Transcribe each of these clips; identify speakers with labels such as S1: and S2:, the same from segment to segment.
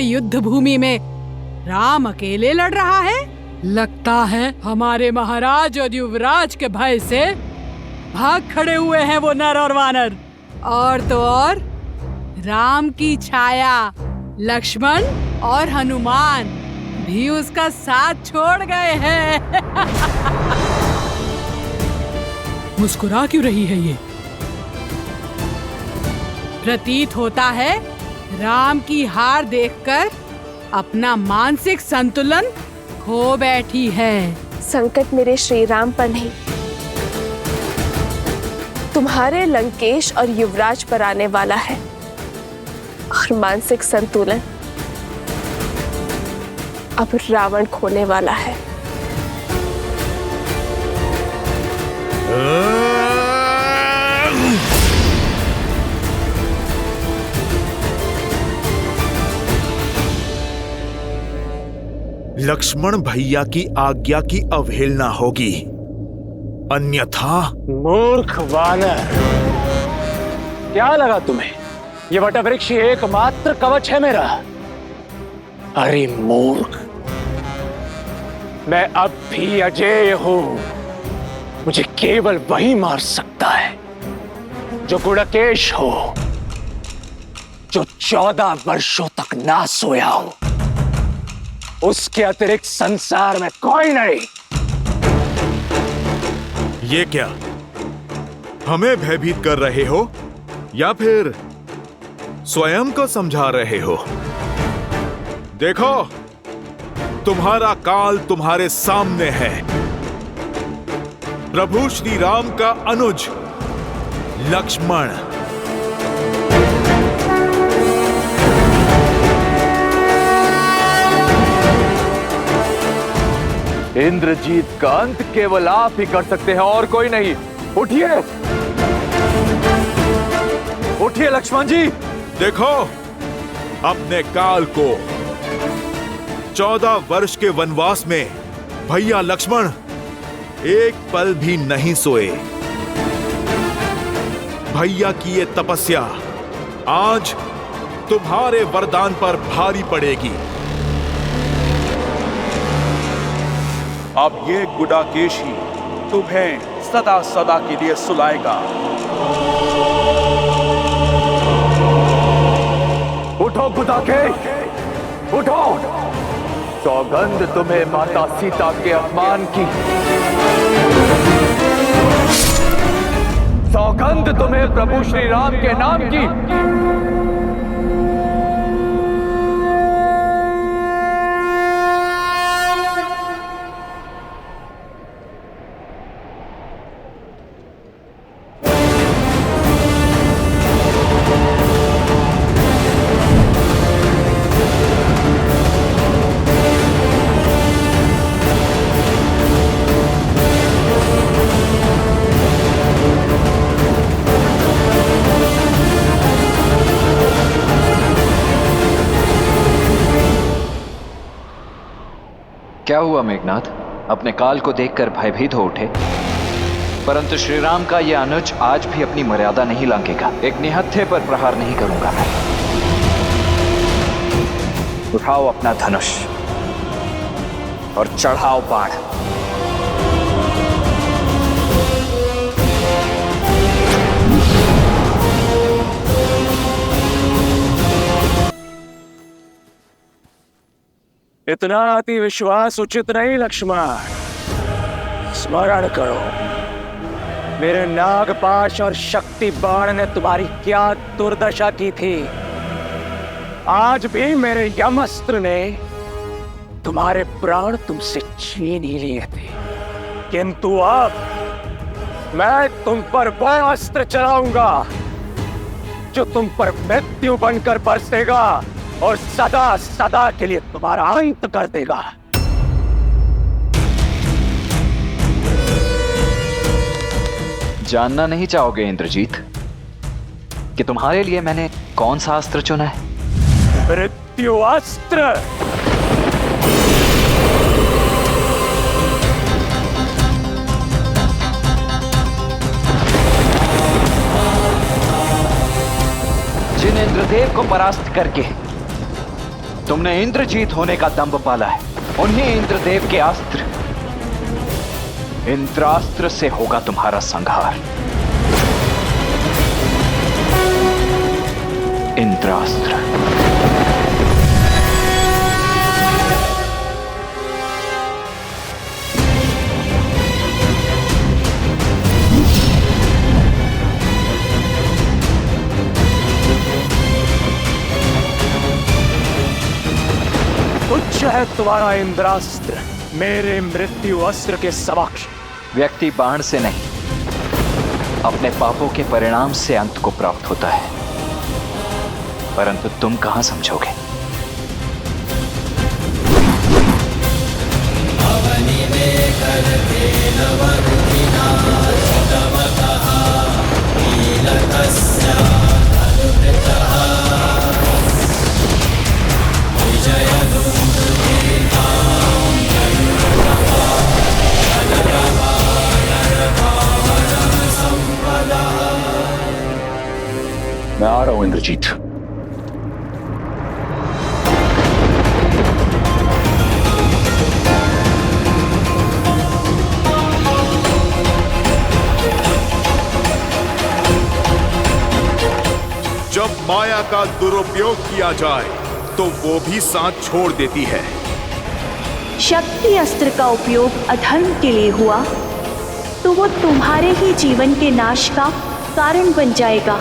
S1: युद्ध भूमि में राम अकेले लड़ रहा है। लगता है हमारे महाराज और युवराज के भय से भाग खड़े हुए हैं वो नर और वानर। और तो और राम की छाया लक्ष्मण और हनुमान भी उसका साथ छोड़ गए हैं। मुस्कुरा क्यों रही है ये? प्रतीत होता है राम की हार देखकर अपना मानसिक संतुलन खो बैठी है।
S2: संकट मेरे श्री राम पर नहीं, तुम्हारे लंकेश और युवराज पर आने वाला है। और मानसिक संतुलन अब रावण खोने वाला है।
S3: लक्ष्मण भैया की आज्ञा की अवहेलना होगी, अन्यथा।
S4: मूर्ख वानर, क्या लगा तुम्हें ये वटवृक्ष एकमात्र कवच है मेरा? अरे मूर्ख, मैं अब भी अजेय हूं। मुझे केवल वही मार सकता है जो गुड़केश हो, जो 14 वर्षों तक ना सोया हो। उसके अतिरिक्त संसार में कोई नहीं।
S3: ये क्या हमें भयभीत कर रहे हो या फिर स्वयं को समझा रहे हो? देखो, तुम्हारा काल तुम्हारे सामने है। प्रभु श्री राम का अनुज लक्ष्मण।
S5: इंद्रजीत का अंत केवल आप ही कर सकते हैं और कोई नहीं। उठिए, उठिए लक्ष्मण जी।
S3: देखो, अपने काल को 14 वर्ष के वनवास में भैया लक्ष्मण एक पल भी नहीं सोए। भैया की ये तपस्या आज तुम्हारे वरदान पर भारी पड़ेगी।
S6: अब ये गुडाकेश ही तुम्हें सदा सदा के लिए सुलाएगा।
S5: उठो गुडाकेश, उठो। सौगंध तुम्हें माता सीता के अपमान की, सौगंध तुम्हें प्रभु श्री राम के नाम की।
S7: क्या हुआ मेघनाथ? अपने काल को देखकर भयभीत हो उठे। परंतु श्रीराम का यह अनुज आज भी अपनी मर्यादा नहीं लांघेगा। एक निहत्थे पर प्रहार नहीं करूंगा मैं। उठाओ अपना धनुष और चढ़ाओ बाण।
S4: इतना अति विश्वास उचित नहीं लक्ष्मण। स्मरण करो, मेरे नागपाश और शक्ति बाण ने तुम्हारी क्या दुर्दशा की थी। आज भी मेरे यमअस्त्र ने तुम्हारे प्राण तुमसे छीन ही लिए थे, किंतु अब मैं तुम पर वह अस्त्र चलाऊंगा जो तुम पर मृत्यु बनकर बरसेगा और सदा सदा के लिए तुम्हारा अंत कर देगा।
S7: जानना नहीं चाहोगे इंद्रजीत कि तुम्हारे लिए मैंने कौन सा अस्त्र चुना है?
S4: मृत्यु अस्त्र।
S7: जिन इंद्रदेव को परास्त करके तुमने इंद्रजीत होने का दंभ पाला है। उन्हीं इंद्रदेव के अस्त्र इंद्रास्त्र से होगा तुम्हारा संहार। इंद्रास्त्र।
S4: तुच्छ है तुम्हारा इंद्रास्त्र मेरे मृत्यु अस्त्र के समक्ष।
S7: व्यक्ति बाण से नहीं, अपने पापों के परिणाम से अंत को प्राप्त होता है, परंतु तुम कहां समझोगे?
S6: मैं आ रहा हूं इंद्रजीत।
S3: जब माया का दुरुपयोग किया जाए तो वो भी साथ छोड़ देती है।
S8: शक्ति अस्त्र का उपयोग अधर्म के लिए हुआ तो वो तुम्हारे ही जीवन के नाश का कारण बन जाएगा।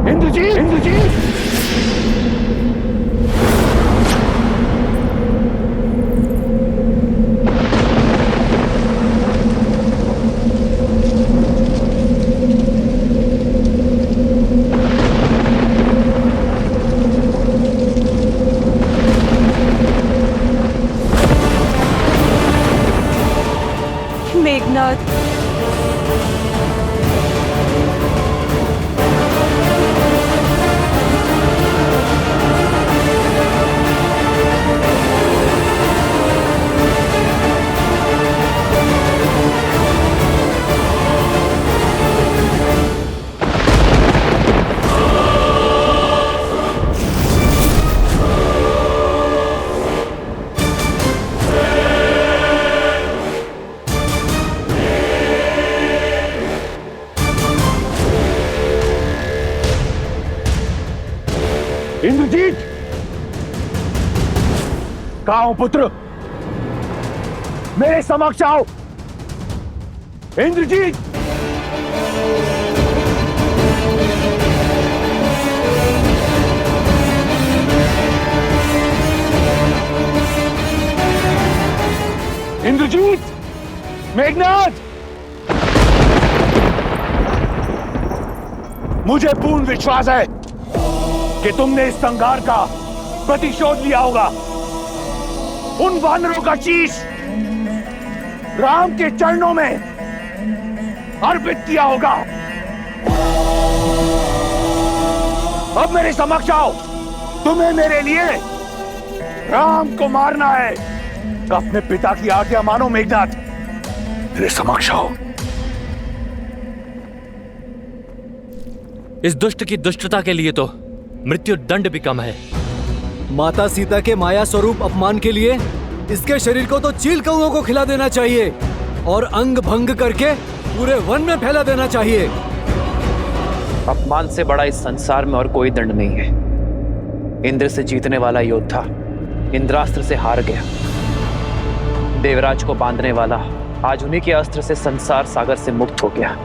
S4: इंद्रजीत, इंद्रजीत!
S2: मेघनाथ,
S4: इंद्रजीत! कहाँ हो पुत्र? मेरे समक्ष आओ। इंद्रजीत! इंद्रजीत! मेघनाथ! मुझे पूर्ण विश्वास है कि तुमने इस संघार का प्रतिशोध लिया होगा। उन वानरों का शीश राम के चरणों में अर्पित किया होगा। अब मेरे समक्ष आओ। तुम्हें मेरे लिए राम को मारना है। अपने पिता की आज्ञा मानो मेघनाथ। मेरे समक्ष आओ।
S9: इस दुष्ट की दुष्टता के लिए तो मृत्यु दंड भी कम है।
S10: माता सीता के माया स्वरूप अपमान के लिए इसके शरीर को तो चील कौओं को खिला देना चाहिए और अंग भंग करके पूरे वन में फैला देना चाहिए।
S11: अपमान से बड़ा इस संसार में और कोई दंड नहीं है। इंद्र से जीतने वाला योद्धा इंद्रास्त्र से हार गया। देवराज को बांधने वाला आज उन्हीं के अस्त्र से संसार सागर से मुक्त हो गया।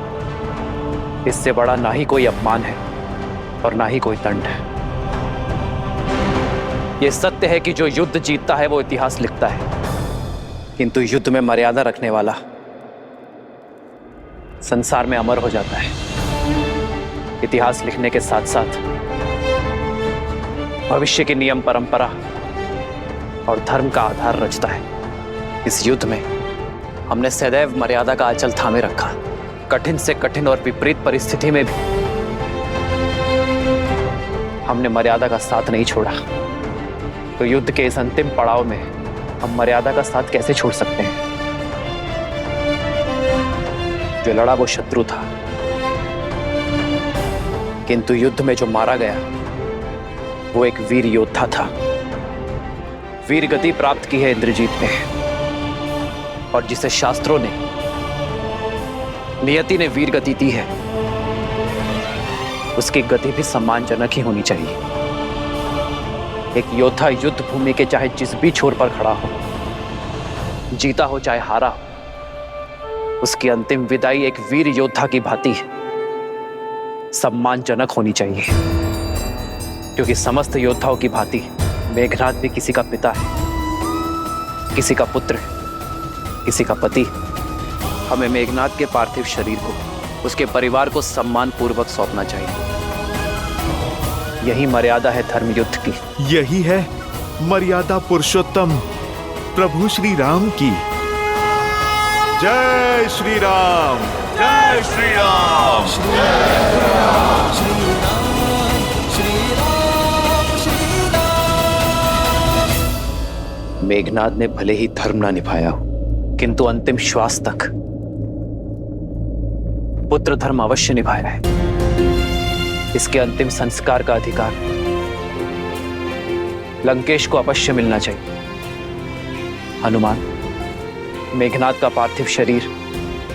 S11: इससे बड़ा ना ही कोई अपमान है और ना ही कोई दंड है। यह सत्य है कि जो युद्ध जीतता है वो इतिहास लिखता है, किंतु युद्ध में मर्यादा रखने वाला संसार में अमर हो जाता है। इतिहास लिखने के साथ साथ भविष्य के नियम, परंपरा और धर्म का आधार रचता है। इस युद्ध में हमने सदैव मर्यादा का आंचल थामे रखा। कठिन से कठिन और विपरीत परिस्थिति में भी हमने मर्यादा का साथ नहीं छोड़ा। तो युद्ध के इस अंतिम पड़ाव में हम मर्यादा का साथ कैसे छोड़ सकते हैं? जो लड़ा वो शत्रु था, किंतु युद्ध में जो मारा गया वो एक वीर योद्धा था। वीर गति प्राप्त की है इंद्रजीत ने, और जिसे शास्त्रों ने, नियति ने वीर गति दी है, उसकी गति भी सम्मानजनक ही होनी चाहिए। एक योद्धा युद्ध भूमि के चाहे जिस भी छोर पर खड़ा हो, जीता हो चाहे हारा हो, उसकी अंतिम विदाई एक वीर योद्धा की भांति सम्मानजनक होनी चाहिए। क्योंकि समस्त योद्धाओं की भांति मेघनाद भी किसी का पिता है, किसी का पुत्र है, किसी का पति। हमें मेघनाद के पार्थिव शरीर को उसके परिवार को सम्मान पूर्वक सौंपना चाहिए। यही मर्यादा है धर्म युद्ध की।
S3: यही है मर्यादा पुरुषोत्तम प्रभु श्री राम की। जय श्री राम, जय श्री राम,
S11: मेघनाद ने भले ही धर्म ना निभाया हो, किंतु अंतिम श्वास तक पुत्र धर्म अवश्य निभाया है। इसके अंतिम संस्कार का अधिकार लंकेश को अवश्य मिलना चाहिए। हनुमान, मेघनाद का पार्थिव शरीर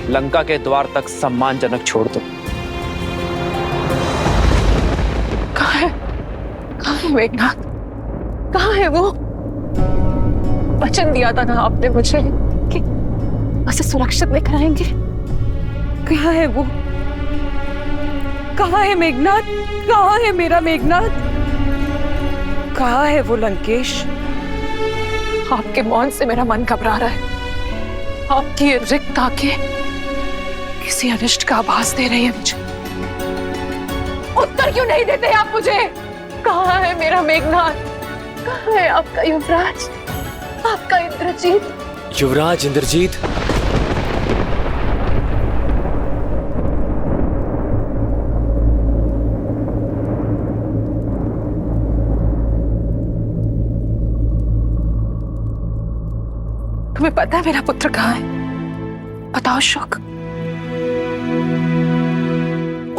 S11: लंका के द्वार तक सम्मानजनक छोड़ दो।
S2: कहाँ है मेघनाद? कहाँ है वो? वचन दिया था ना आपने मुझे कि उसे सुरक्षित लेकर आएंगे। कहाँ है वो? कहाँ है मेघनाद? कहाँ है मेरा मेघनाद? कहाँ है वो लंकेश? आपके मौन से मेरा मन घबरा रहा है। आपकी ये रिक्त आंखें किसी अनिष्ट का आभास दे रही है मुझे। उत्तर क्यों नहीं देते आप मुझे? कहाँ है मेरा मेघनाद? कहाँ है आपका युवराज, आपका इंद्रजीत?
S9: युवराज इंद्रजीत,
S2: तुम्हें पता है मेरा पुत्र कहाँ है? बताओ शुक,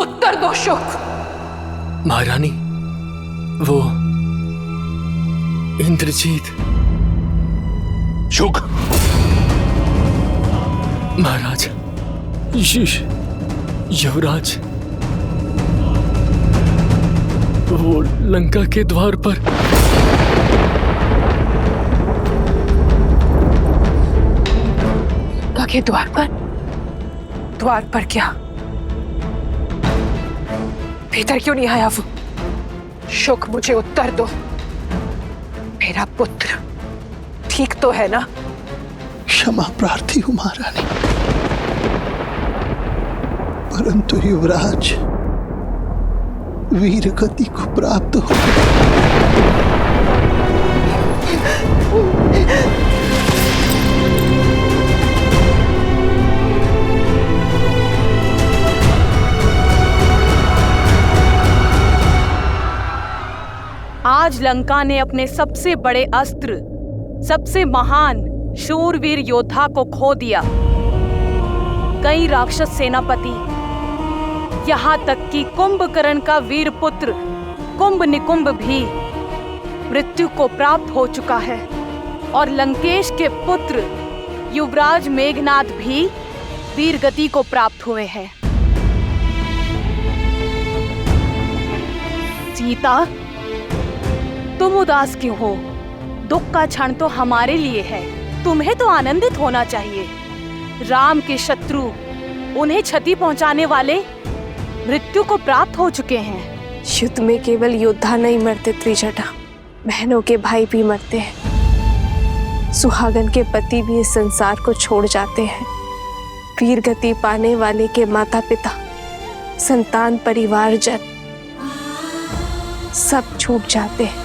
S2: उत्तर दो शुक।
S9: महारानी, वो इंद्रजीत।
S6: शुक,
S9: महाराज, युवराज, वो लंका के द्वार पर।
S2: लंका के द्वार पर? द्वार पर क्या? भीतर क्यों नहीं आया वो? शुक, मुझे उत्तर दो। मेरा पुत्र ठीक तो है ना?
S12: क्षमा प्रार्थी हूं महारानी, परंतु युवराज वीर गति को प्राप्त हो।
S8: आज लंका ने अपने सबसे बड़े अस्त्र, सबसे महान शूरवीर योद्धा को खो दिया। कई राक्षस सेनापति, यहाँ तक कि कुंभकर्ण का वीर पुत्र कुंभ निकुंभ भी मृत्यु को प्राप्त हो चुका है, और लंकेश के पुत्र युवराज मेघनाद भी वीर गति को प्राप्त हुए हैं। सीता, तुम उदास क्यों हो? दुख का क्षण तो हमारे लिए है, तुम्हें तो आनंदित होना चाहिए। राम के शत्रु, उन्हें क्षति पहुंचाने वाले मृत्यु को प्राप्त हो चुके हैं।
S2: युद्ध में केवल योद्धा नहीं मरते त्रिजटा, बहनों के भाई भी मरते हैं। सुहागन के पति भी इस संसार को छोड़ जाते हैं। वीर गति पाने वाले के माता पिता, संतान, परिवार जन सब छूट जाते हैं।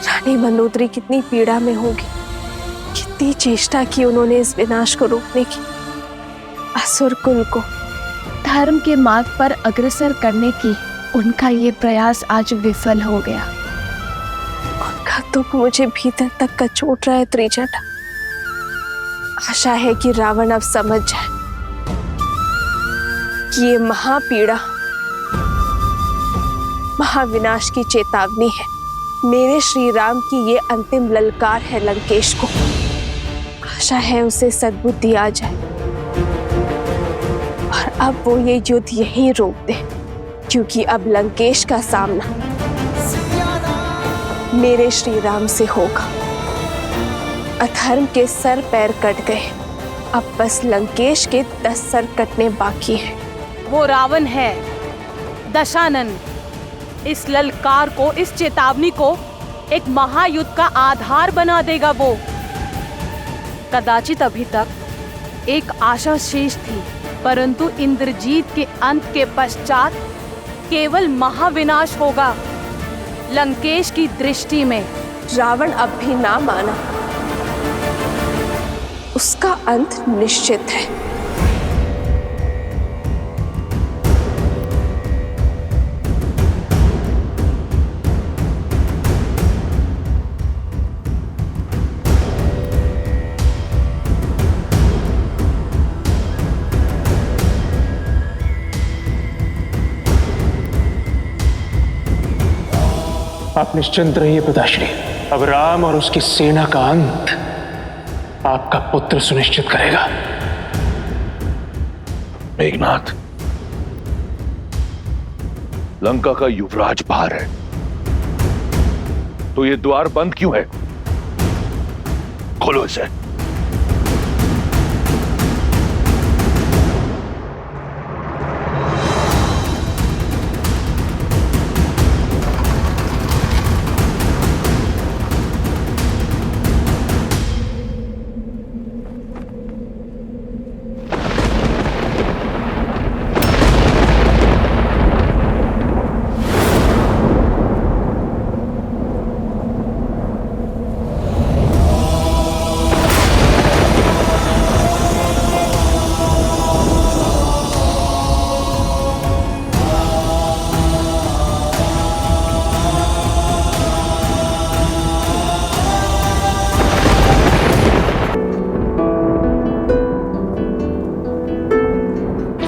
S2: रानी मंदोदरी कितनी पीड़ा में होगी, कितनी चेष्टा की उन्होंने इस विनाश को रोकने की। असुर कुल को
S13: धर्म के मार्ग पर अग्रसर करने की उनका ये प्रयास आज विफल हो गया।
S2: उनका
S13: यह दुख मुझे भीतर तक कचोट रहा है त्रिजटा। आशा है कि रावण अब समझ जाए कि ये महापीड़ा महाविनाश की चेतावनी है। मेरे श्री राम की ये अंतिम ललकार है लंकेश को। आशा है उसे सद्बुद्धि आ जाए और अब वो ये युद्ध यहीं रोक दे, क्योंकि अब लंकेश का सामना मेरे श्री राम से होगा। अधर्म के सर पैर कट गए, अब बस लंकेश के 10 सर कटने बाकी हैं।
S8: वो रावण है दशानन। इस ललकार को, इस चेतावनी को एक महायुद्ध का आधार बना देगा वो। कदाचित अभी तक एक आशा शेष थी, परंतु इंद्रजीत के अंत के पश्चात केवल महाविनाश होगा लंकेश की दृष्टि में।
S13: रावण अब भी ना माना, उसका अंत निश्चित है।
S4: आप निश्चिंत रहिए पिताश्री, अब राम और उसकी सेना का अंत आपका पुत्र सुनिश्चित करेगा।
S6: मेघनाथ, लंका का युवराज बाहर है, तो ये द्वार बंद क्यों है? खोलो इसे।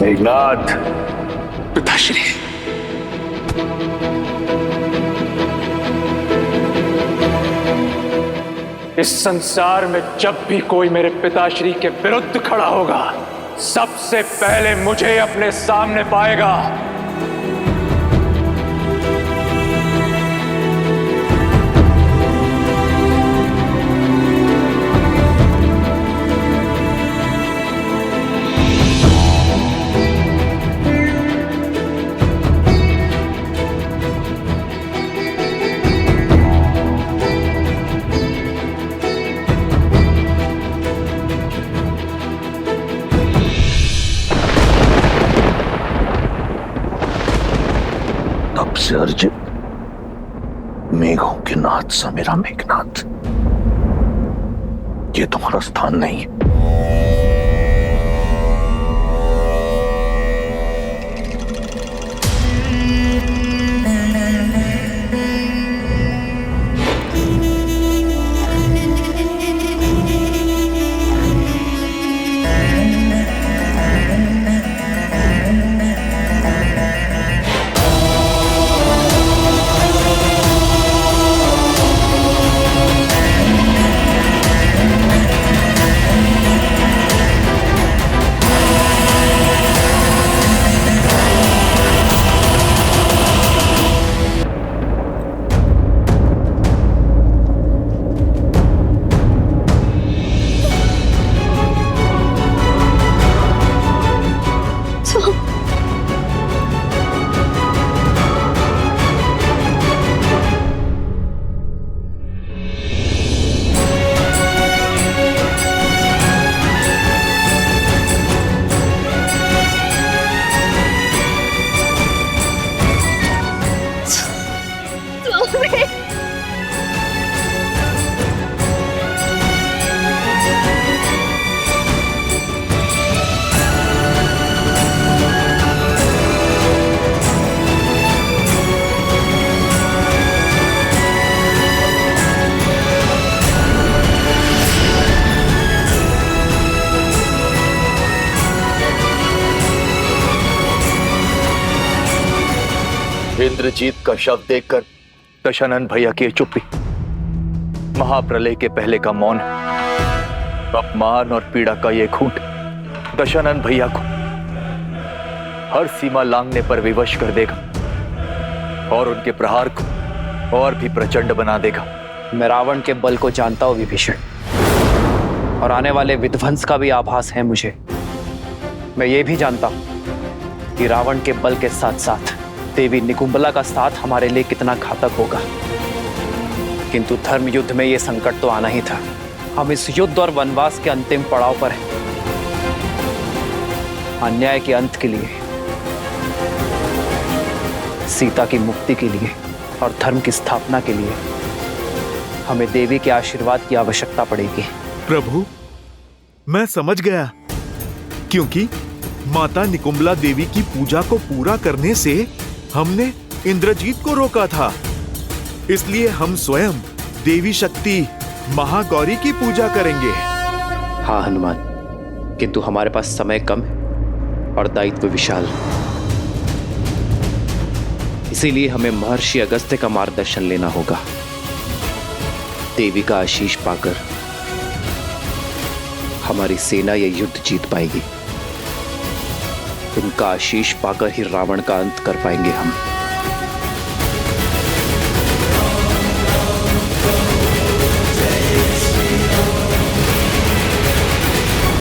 S6: मेघनाथ,
S4: पिताश्री, इस संसार में जब भी कोई मेरे पिताश्री के विरुद्ध खड़ा होगा, सबसे पहले मुझे अपने सामने पाएगा।
S6: से अर्जित मेघों के नाथ सा मेरा मेघनाथ, ये तुम्हारा स्थान नहीं।
S5: इंद्रजीत का शव देखकर दशानन भैया की चुप्पी, महाप्रलय के पहले का मौन, अपमान और पीड़ा का ये घूंट दशानन भैया को हर सीमा लांघने पर विवश कर देगा और उनके प्रहार को और भी प्रचंड बना देगा।
S11: मैं रावण के बल को जानता हूं विभीषण, और आने वाले विध्वंस का भी आभास है मुझे। मैं ये भी जानता हूं कि रावण के बल के साथ साथ देवी निकुंबला का साथ हमारे लिए कितना घातक होगा। किंतु धर्म युद्ध में यह संकट तो आना ही था। हम इस युद्ध और वनवास के अंतिम पड़ाव पर हैं। अन्याय के अंत के लिए, सीता की मुक्ति के लिए और धर्म की स्थापना के लिए हमें देवी के आशीर्वाद की आवश्यकता पड़ेगी।
S3: प्रभु, मैं समझ गया, क्योंकि माता निकुंबला देवी की पूजा को पूरा करने से हमने इंद्रजीत को रोका था। इसलिए हम स्वयं देवी शक्ति महागौरी की पूजा करेंगे।
S11: हाँ हनुमान, किंतु हमारे पास समय कम है और दायित्व विशाल। इसीलिए हमें महर्षि अगस्त्य का मार्गदर्शन लेना होगा। देवी का आशीष पाकर हमारी सेना यह युद्ध जीत पाएगी। उनका आशीष पाकर ही रावण का अंत कर पाएंगे हम।